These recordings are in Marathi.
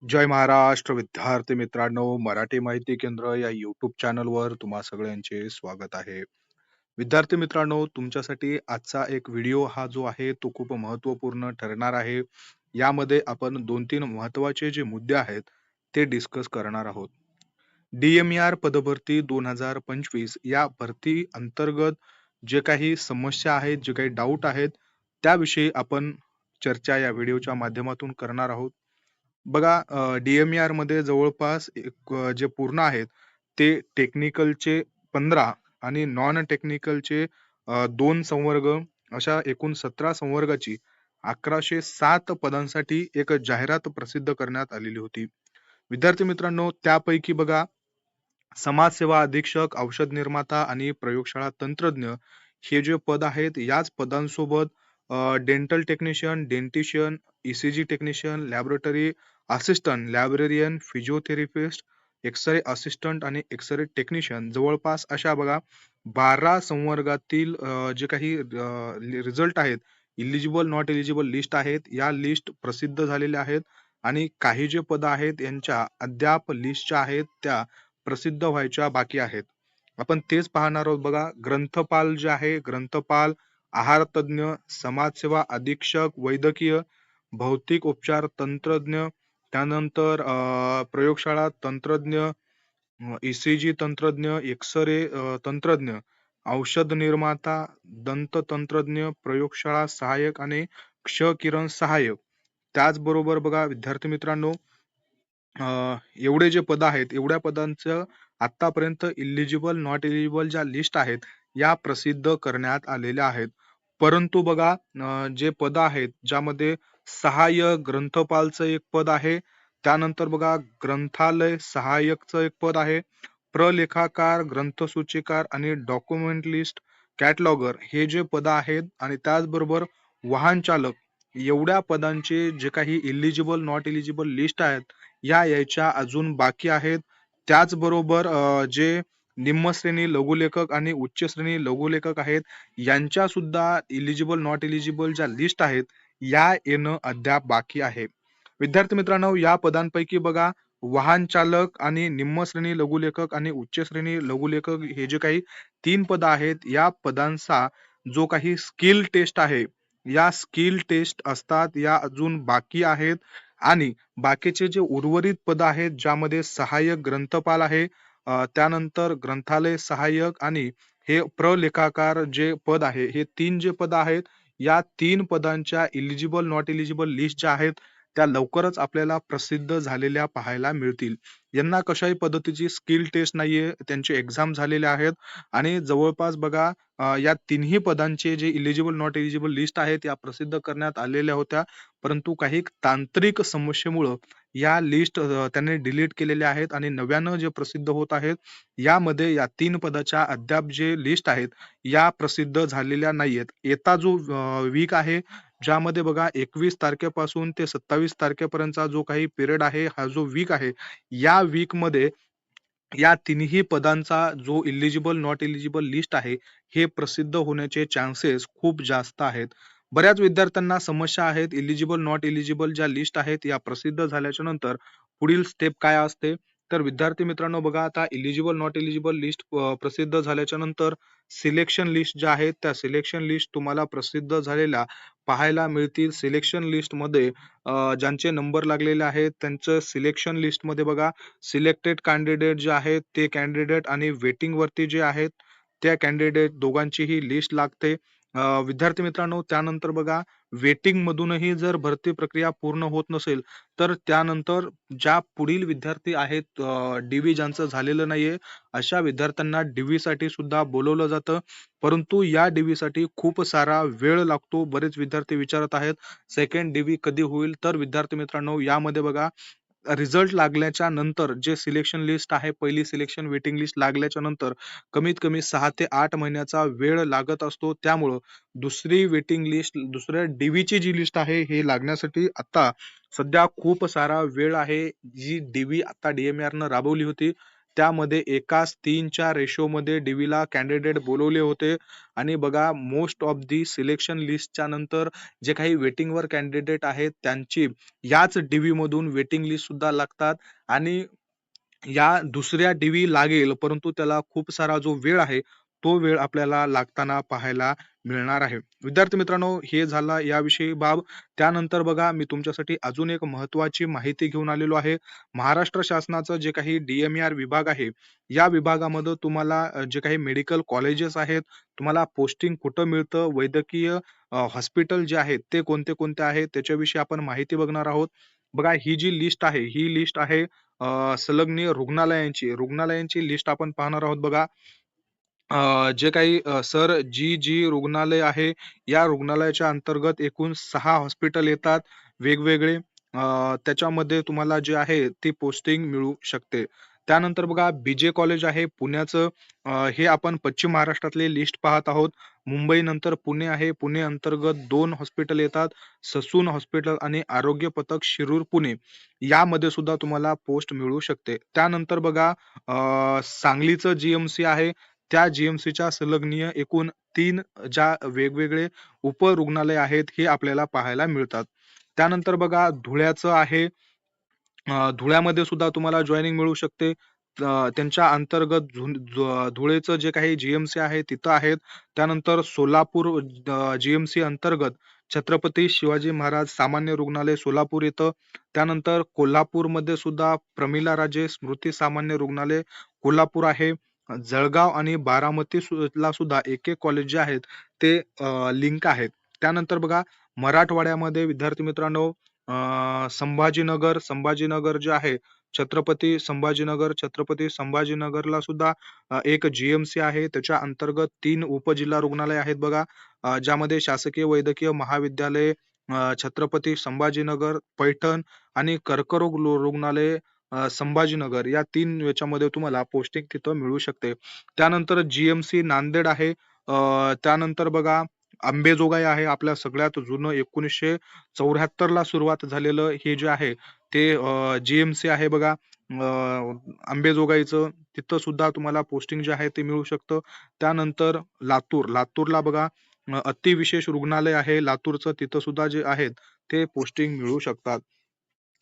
जय महाराष्ट्र विद्यार्थी मित्रांनो, मराठी माहिती केंद्र या यूट्यूब चॅनलवर तुम्हा सगळ्यांचे स्वागत आहे. विद्यार्थी मित्रांनो, तुमच्यासाठी आजचा एक व्हिडिओ हा जो आहे तो खूप महत्त्वपूर्ण ठरणार आहे. यामध्ये आपण 2-3 महत्त्वाचे जे मुद्दे आहेत ते डिस्कस करणार आहोत. डी-एम-ई-आर पदभरती 2025 या भरती अंतर्गत जे काही समस्या आहेत, जे काही डाऊट आहेत, त्याविषयी आपण चर्चा या व्हिडिओच्या माध्यमातून करणार आहोत. बघा डी-एम-ई-आर मध्ये जवळपास जे पूर्ण आहेत ते टेक्निकलचे 15 आणि नॉन टेक्निकलचे 2 संवर्ग अशा एकूण 17 संवर्गाची 1107 पदांसाठी एक जाहिरात प्रसिद्ध करण्यात आलेली होती. विद्यार्थी मित्रांनो, त्यापैकी बघा समाजसेवा अधीक्षक, औषध निर्माता आणि प्रयोगशाळा तंत्रज्ञ हे जे पद आहेत, याच पदांसोबत डेंटल टेक्निशियन, डेंटिशियन, ECG technician, laboratory assistant, librarian, physiotherapist, x ray assistant आणि एक्स-रे टेक्निशियन जवळपास अशा बघा 12 संवर्गातील जे काही रिझल्ट आहेत, इलिजिबल, नॉट एलिजिबल लिस्ट आहेत. या लिस्ट प्रसिद्ध झालेल्या आहेत आणि काही जे पद आहेत यांच्या अद्याप लिस्ट ज्या आहेत त्या प्रसिद्ध व्हायच्या बाकी आहेत. आपण तेच पाहणार आहोत बघा. ग्रंथपाल जे आहे, ग्रंथपाल, आहार तज्ञ, समाजसेवा अधीक्षक, वैद्यकीय, भौतिक उपचार तंत्रज्ञ, त्यानंतर प्रयोगशाळा तंत्रज्ञ, ईसीजी तंत्रज्ञ, एक्स-रे तंत्रज्ञ, औषध निर्माता, दंत तंत्रज्ञ, प्रयोगशाळा सहाय्यक आणि क्ष-किरण सहाय्यक. त्याचबरोबर बघा विद्यार्थी मित्रांनो, एवढे जे पद आहेत, एवढ्या पदांचं आतापर्यंत इलिजिबल, नॉट एलिजिबल ज्या लिस्ट आहेत, या प्रसिद्ध करण्यात आलेल्या आहेत. परंतु बघा जे पद आहेत, ज्यामध्ये सहाय्यक ग्रंथपालचं एक पद आहे. त्यानंतर बघा ग्रंथालय सहाय्यकचं एक पद आहे. प्रलेखाकार, ग्रंथसूचीकार आणि डॉक्युमेंटलिस्ट, कॅटलॉगर हे जे पद आहेत आणि त्याचबरोबर वाहन चालक एवढ्या पदांचे जे काही इलिजिबल, नॉट एलिजिबल लिस्ट आहेत, या यायच्या अजून बाकी आहेत. त्याचबरोबर जे निम्न श्रेणी लघुलेखक आणि उच्च श्रेणी लघुलेखक आहेत, यांच्या सुद्धा इलिजिबल, नॉट एलिजिबल ज्या लिस्ट आहेत, या येणं अद्याप बाकी आहे. विद्यार्थी मित्रांनो, या पदांपैकी बघा वाहन चालक आणि निम्न श्रेणी लघुलेखक आणि उच्च श्रेणी लघुलेखक हे जे काही 3 पद आहेत, या पदांचा जो काही स्किल टेस्ट आहे, या स्किल टेस्ट असतात, या अजून बाकी आहेत. आणि बाकीचे जे उर्वरित पद आहेत, ज्यामध्ये सहाय्यक ग्रंथपाल आहे, त्यानंतर ग्रंथालय सहाय्यक आणि हे प्रलेखाकार जे पद आहे, हे 3 जे पद आहेत, या 3 पदांच्या इलिजिबल, नॉट एलिजिबल लिस्ट ज्या आहेत, त्या लवकरच आपल्याला प्रसिद्ध झालेल्या पाहायला मिळतील. यांना कशाही पद्धतीची स्किल टेस्ट नाहीये, त्यांचे एक्झाम झालेले आहेत आणि जवळपास बघा या तिन्ही पदांचे जे इलिजिबल, नॉट एलिजिबल लिस्ट आहेत, या प्रसिद्ध करण्यात आलेल्या होत्या. परंतु काही तांत्रिक समस्येमुळं या लिस्ट त्यांनी डिलीट केलेल्या आहेत आणि नव्यानं जे प्रसिद्ध होत आहेत, यामध्ये या 3 पदाच्या अद्याप जे लिस्ट आहेत, या प्रसिद्ध झालेल्या नाहीयेत. येता जो वीक आहे, ज्यामध्ये बघा 21 तारखेपासून ते 27 तारखेपर्यंतचा जो काही पिरियड आहे, हा जो वीक आहे, या वीकमध्ये या तिन्ही पदांचा जो इलिजिबल, नॉट एलिजिबल लिस्ट आहे, हे प्रसिद्ध होण्याचे चान्सेस खूप जास्त आहेत. बऱ्याच विद्यार्थ्यांना समस्या आहेत. इलिजिबल, नॉट एलिजिबल ज्या लिस्ट आहेत, या प्रसिद्ध झाल्याच्या नंतर पुढील स्टेप काय असते? तर विद्यार्थी मित्रांनो बघा, आता इलिजिबल, नॉट एलिजिबल लिस्ट प्रसिद्ध झाल्याच्या नंतर सिलेक्शन लिस्ट ज्या आहेत, त्या सिलेक्शन लिस्ट तुम्हाला प्रसिद्ध झालेल्या पाहायला मिळतील. सिलेक्शन लिस्टमध्ये ज्यांचे नंबर लागलेले आहेत, त्यांचं सिलेक्शन लिस्टमध्ये बघा सिलेक्टेड कॅन्डिडेट जे आहेत, ते कॅन्डिडेट आणि वेटिंग वरती जे आहेत, त्या कॅन्डिडेट दोघांचीही लिस्ट लागते. विद्यार्थी मित्रांनो, त्यानंतर बघा वेटिंग मधूनही जर भरती प्रक्रिया पूर्ण होत नसेल, तर त्यानंतर ज्या पुढील विद्यार्थी आहेत, डीव्ही ज्यांचं झालेलं नाहीये, अशा विद्यार्थ्यांना डीव्ही साठी सुद्धा बोलवलं जातं. परंतु या डीव्ही साठी खूप सारा वेळ लागतो. बरेच विद्यार्थी विचारत आहेत, सेकंड डीव्ही कधी होईल? तर विद्यार्थी मित्रांनो, यामध्ये बघा रिझल्ट लागल्याच्या नंतर जे सिलेक्शन लिस्ट आहे, पहिली सिलेक्शन वेटिंग लिस्ट लागल्याच्या नंतर कमीत कमी 6 ते 8 महिन्याचा वेळ लागत असतो. त्यामुळं दुसरी वेटिंग लिस्ट, दुसऱ्या डीव्हीची जी लिस्ट आहे, हे लागण्यासाठी आता सध्या खूप सारा वेळ आहे. जी डीव्ही आता डी-एम-ई-आरनं राबवली होती, त्यामध्ये एकाच 3च्या रेशोमध्ये DVला कॅन्डिडेट बोलवले होते आणि बघा मोस्ट ऑफ दी सिलेक्शन लिस्टच्या नंतर जे काही वेटिंगवर कॅन्डिडेट आहेत त्यांची याच DVमधून वेटिंग लिस्ट सुद्धा लागतात आणि या दुसऱ्या DV लागेल, परंतु त्याला खूप सारा जो वेळ आहे, तो वेळ आपल्याला लागताना पाहायला मिळणार आहे. विद्यार्थी मित्रांनो, हे झाला याविषयी बाब. त्यानंतर बघा, मी तुमच्यासाठी अजून एक महत्त्वाची माहिती घेऊन आलेलो आहे. महाराष्ट्र शासनाचं जे काही DMER विभाग आहे, या विभागामध्ये तुम्हाला जे काही मेडिकल कॉलेजेस आहेत, तुम्हाला पोस्टिंग कुठं मिळतं, वैद्यकीय हॉस्पिटल जे आहेत, ते कोणते-कोणते आहेत, त्याच्याविषयी आपण माहिती बघणार आहोत. बघा, ही जी लिस्ट आहे, ही लिस्ट आहे संलग्न रुग्णालयांची लिस्ट आपण पाहणार आहोत बघा. जे काही सर जी रुग्णालय आहे, या रुग्णालयाच्या अंतर्गत एकूण 6 हॉस्पिटल येतात वेगवेगळे. त्याच्यामध्ये तुम्हाला जे आहे ती पोस्टिंग मिळू शकते. त्यानंतर बघा बी कॉलेज आहे पुण्याचं. हे आपण पश्चिम महाराष्ट्रातली लिस्ट पाहत आहोत. मुंबईनंतर पुणे आहे. पुणे अंतर्गत 2 हॉस्पिटल येतात. ससून हॉस्पिटल आणि आरोग्य पथक शिरूर पुणे. यामध्ये सुद्धा तुम्हाला पोस्ट मिळू शकते. त्यानंतर बघा सांगलीचं GMC आहे. त्या GMCच्या संलग्नीय एकूण 3 ज्या वेगवेगळे उपरुग्णालय आहेत, हे आपल्याला पाहायला मिळतात. त्यानंतर बघा धुळ्याचं आहे. धुळ्यामध्ये सुद्धा तुम्हाला जॉइनिंग मिळू शकते. त्यांच्या अंतर्गत धुळेचं जे काही GMC आहे तिथं आहेत. त्यानंतर सोलापूर GMC अंतर्गत छत्रपती शिवाजी महाराज सामान्य रुग्णालय सोलापूर येतं. त्यानंतर कोल्हापूरमध्ये सुद्धा प्रमिला राजे स्मृती सामान्य रुग्णालय कोल्हापूर आहे. जळगाव आणि बारामती ला सुद्धा एक कॉलेज जे आहेत ते लिंक आहेत. त्यानंतर बघा मराठवाड्यामध्ये विद्यार्थी मित्रांनो संभाजीनगर जे आहे छत्रपती संभाजीनगरला सुद्धा एक GMC आहे. त्याच्या अंतर्गत 3 उपजिल्हा रुग्णालय आहेत बघा. ज्यामध्ये शासकीय वैद्यकीय महाविद्यालय छत्रपती संभाजीनगर, पैठण आणि कर्करोग रुग्णालय संभाजीनगर या 3 याच्यामध्ये तुम्हाला पोस्टिंग तिथं मिळू शकते. त्यानंतर GMC नांदेड आहे. त्यानंतर बघा अंबेजोगाई आहे. आपल्या सगळ्यात जुनं 1974 ला सुरुवात झालेलं हे जे आहे ते GMC आहे बघा. अंबेजोगाईचं तिथं सुद्धा तुम्हाला पोस्टिंग जे आहे ते मिळू शकतं. त्यानंतर लातूरला बघा अतिविशेष रुग्णालय आहे लातूरचं, तिथं सुद्धा जे आहेत ते पोस्टिंग मिळू शकतात.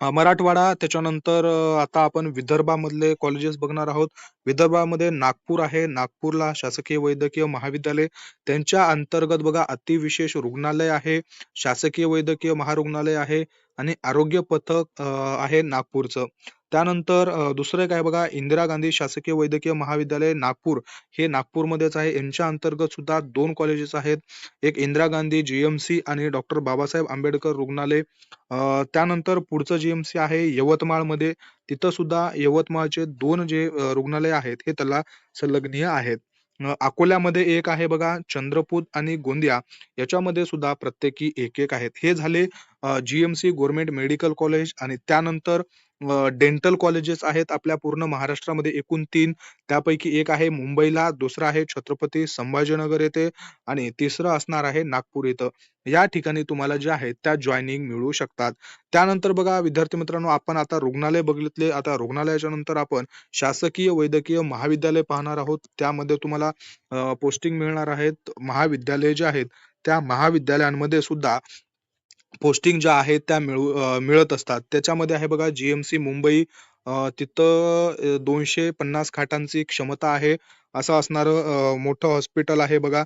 मराठवाडा त्याच्यानंतर आता आपण विदर्भामधले कॉलेजेस बघणार आहोत. विदर्भामध्ये नागपूर आहे. नागपूरला शासकीय वैद्यकीय महाविद्यालय त्यांच्या अंतर्गत बघा अतिविशेष रुग्णालय आहे, शासकीय वैद्यकीय महारुग्णालय आहे आणि आरोग्य पथक आहे नागपूरचं. त्यानंतर दुसरं एक आहे बघा इंदिरा गांधी शासकीय वैद्यकीय महाविद्यालय नागपूर, हे नागपूरमध्येच आहे. यांच्या अंतर्गत सुद्धा 2 कॉलेजेस आहेत. एक इंदिरा गांधी GMC आणि डॉक्टर बाबासाहेब आंबेडकर रुग्णालय. त्यानंतर पुढचं GMC आहे यवतमाळमध्ये. तिथं सुद्धा यवतमाळचे 2 जे रुग्णालय आहेत हे त्याला संलग्नीय आहेत. अकोल्यामध्ये एक आहे बघा चंद्रपूर आणि गोंदिया याच्यामध्ये सुद्धा प्रत्येकी एक आहेत. हे झाले GMC गव्हर्नमेंट मेडिकल कॉलेज आणि त्यानंतर डेंटल कॉलेजेस आहेत आपल्या पूर्ण महाराष्ट्रामध्ये एकूण 3. त्यापैकी एक आहे मुंबईला, दुसरं आहे छत्रपती संभाजीनगर येथे आणि तिसरं असणार आहे नागपूर इथं. या ठिकाणी तुम्हाला जे आहे त्या जॉइनिंग मिळू शकतात. त्यानंतर बघा विद्यार्थी मित्रांनो आपण आता रुग्णालय बघितले. आता रुग्णालयाच्या नंतर आपण शासकीय वैद्यकीय महाविद्यालय पाहणार आहोत. त्यामध्ये तुम्हाला पोस्टिंग मिळणार आहेत. महाविद्यालय जे आहेत त्या महाविद्यालयांमध्ये सुद्धा पोस्टिंग ज्या आहेत त्या मिळत असतात. त्याच्यामध्ये आहे बघा GMC मुंबई. तिथं 250 खाटांची क्षमता आहे. असं असणारं मोठं हॉस्पिटल आहे बघा.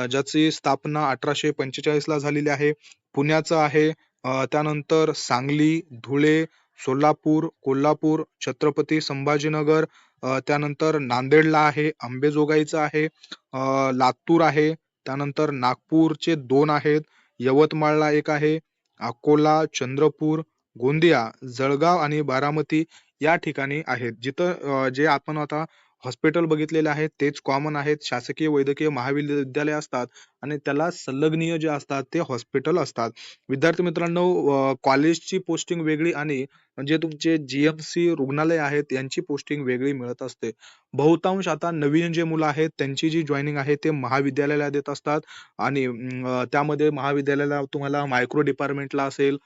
ज्याची स्थापना 1845 ला झालेली आहे. पुण्याचं आहे. त्यानंतर सांगली, धुळे, सोलापूर, कोल्हापूर, छत्रपती संभाजीनगर, त्यानंतर नांदेडला आहे, अंबेजोगाईचं आहे, लातूर आहे, त्यानंतर नागपूरचे 2 आहेत, यवतमाळला 1 आहे, अकोला, चंद्रपूर, गोंदिया, जळगाव आणि बारामती या ठिकाणी आहेत. जिथं जे आपण आता हॉस्पिटल बघितलेले आहेत तेच कॉमन आहेत. शासकीय वैद्यकीय महाविद्यालय असतात आणि त्याला संलग्नीय जे असतात ते हॉस्पिटल असतात. विद्यार्थी मित्रांनो, कॉलेजची पोस्टिंग वेगळी आणि जे तुमचे जीएमसी रुग्णालय आहेत यांची पोस्टिंग वेगळी मिळत असते. बहुतांश आता नवीन जे मुलं आहेत त्यांची जी जॉइनिंग आहे ते महाविद्यालयाला देत असतात आणि त्यामध्ये महाविद्यालयाला तुम्हाला मायक्रो डिपार्टमेंटला असेल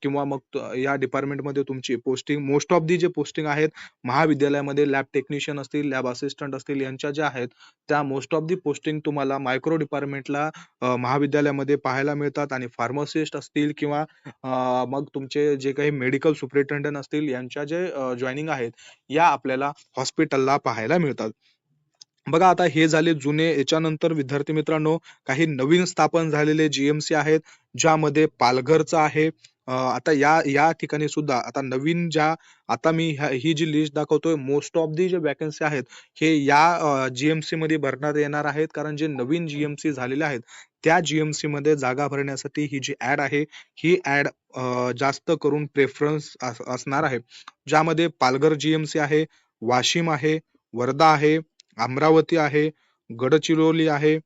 किंवा मग या डिपार्टमेंटमध्ये तुमची पोस्टिंग मोस्ट ऑफ दी जे पोस्टिंग आहेत महाविद्यालयामध्ये लॅब टेक्निशियन असतील, लॅब असिस्टंट असतील यांच्या ज्या आहेत त्या मोस्ट ऑफ दी पोस्टिंग तुम्हाला मायक्रो डिपार्टमेंटला महाविद्यालयामध्ये पाहायला मिळतात आणि फार्मासिस्ट असतील किंवा मग तुमचे जे काही मेडिकल सुपरिटेंडंट असतील यांच्या जे जॉइनिंग आहेत या आपल्याला हॉस्पिटलला पाहायला मिळतात. बघा आता हे झाले जुने. याच्यानंतर विद्यार्थी मित्रांनो काही नवीन स्थापन झालेले जीएमसी आहेत ज्यामध्ये पालघरचं आहे. आता या या ठिकाणी सुद्धा आता नवीन ज्या आता मी ही जी लिस्ट दाखवतोय मोस्ट ऑफ दी जे वॅकन्सी आहेत हे या जीएमसी मध्ये भरण्यात येणार आहेत कारण जे नवीन जीएमसी झालेले आहेत त्या जीएमसी मध्ये जागा भरण्यासाठी ही जी ऍड आहे ही ऍड जास्त करून प्रेफरन्स असणार आहे. ज्यामध्ये पालघर जीएमसी आहे, वाशिम आहे, वर्धा आहे, अमरावती आहे, गडचिरोली आहे,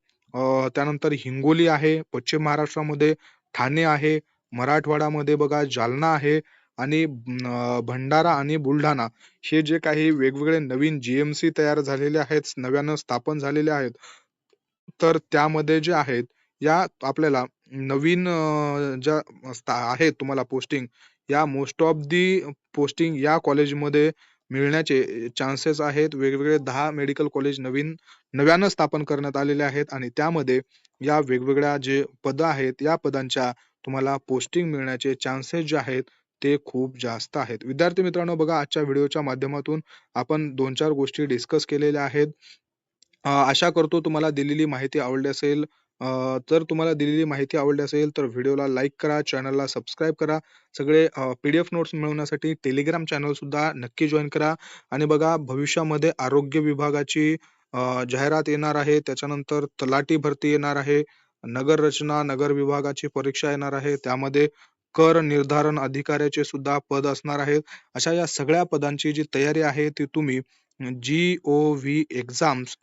त्यानंतर हिंगोली आहे, पश्चिम महाराष्ट्रामध्ये ठाणे आहे, मराठवाड्यामध्ये बघा जालना आहे आणि भंडारा आणि बुलढाणा हे जे काही वेगवेगळे नवीन जीएमसी तयार झालेले आहेत, नव्यानं स्थापन झालेले आहेत. तर त्यामध्ये जे आहेत या आपल्याला नवीन ज्या आहेत तुम्हाला पोस्टिंग या मोस्ट ऑफ दी पोस्टिंग या कॉलेजमध्ये मिळण्याचे चान्सेस आहेत. वेगवेगळे 10 मेडिकल कॉलेज नव्यानं स्थापन करण्यात आलेले आहेत आणि त्यामध्ये या वेगवेगळ्या जे पदं आहेत या पदांच्या तुम्हाला पोस्टिंग मिळण्याचे चान्सेस जे आहेत ते खूप जास्त आहेत. विद्यार्थी मित्रांनो बघा आजच्या व्हिडिओच्या माध्यमातून आपण 2-4 गोष्टी डिस्कस केलेल्या आहेत. आशा करतो तुम्हाला दिलेली माहिती आवडली असेल. जर तुम्हाला दिलेली माहिती आवडली असेल तर व्हिडिओला लाईक करा, चॅनलला सबस्क्राईब करा. सगळे पी-डी-एफ नोट्स मिळवण्यासाठी टेलिग्राम चॅनल सुद्धा नक्की जॉइन करा आणि बघा भविष्यामध्ये आरोग्य विभागाची जाहिरात येणार आहे. त्याच्यानंतर तलाठी भरती येणार आहे. नगर रचना, नगर विभागाची परीक्षा येणार आहे. त्यामध्ये कर निर्धारण अधिकाऱ्याचे सुद्धा पद असणार आहेत. अशा या सगळ्या पदांची जी तयारी आहे ती तुम्ही GOV एक्झाम्स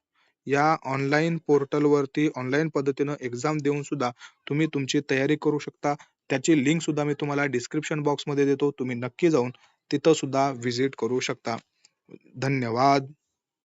या ऑनलाईन पोर्टलवरती ऑनलाईन पद्धतीनं एक्झाम देऊन सुद्धा तुम्ही तुमची तयारी करू शकता. त्याची लिंक सुद्धा मी तुम्हाला डिस्क्रिप्शन बॉक्समध्ये देतो. तुम्ही नक्की जाऊन तिथं सुद्धा व्हिजिट करू शकता. धन्यवाद.